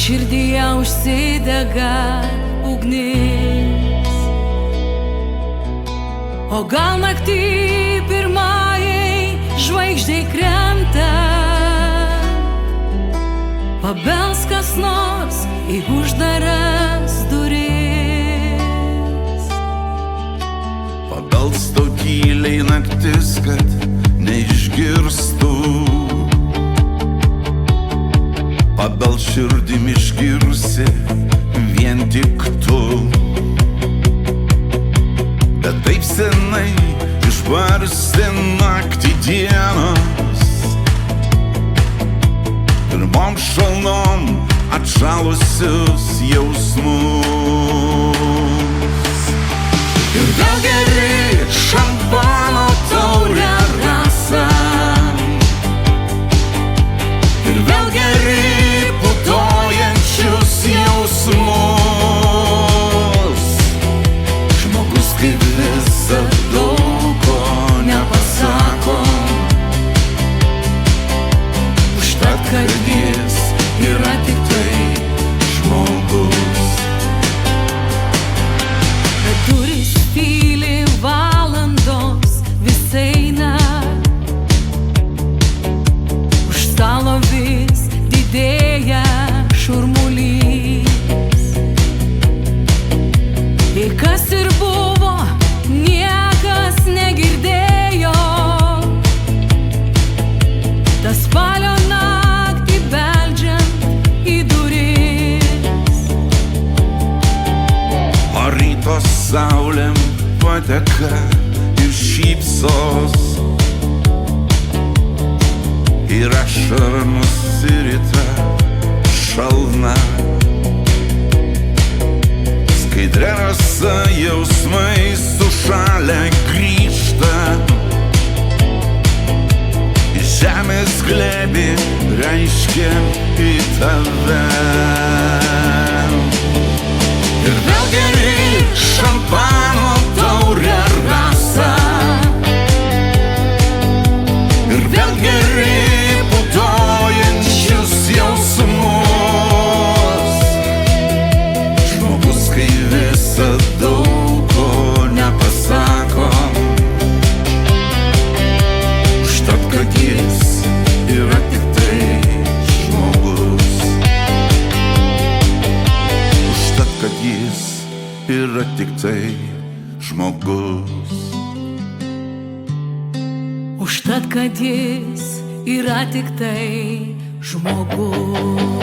širdyje užsidega ugnis. O gal naktį pirmajai žvaigždei krenta, pabels kas nors į uždaras duris. Pabels tau tyliai naktis, kad neišgirstų, pabels širdim išgirsi vien tik tu. Bet taip senai išbarstė naktį dienos, pirmom šalnom atšalusius jausmus. Ir vėl geri šampano taurę rasą, ir vėl geri putojančius jausmus. Žmogus kaip visa daug ko nepasako, užtat kad jis yra tik tai žmogus. Bet durys tyli valandos vis eina, už stalo vis didėja šurmulys. Ir kas ir buvo, niekas negirdėjo, tas spalio naktį beldžiant į duris. O ryto saulėm pateka ir šypsos, ir ašara nusirita šalna. Skaidria rasa jausmai sušalę grįžta į žemės glėbį, reiškia į tave. Ir vėl geri šampano taurę rasą, ir vėl geri putojančius jausmus. Žmogus kai visa daug ko nepasako, užtat kad jis yra tik tai žmogus. Užtat kad jis yra tik tai žmogus. Užtat kad jis yra tik tai žmogus.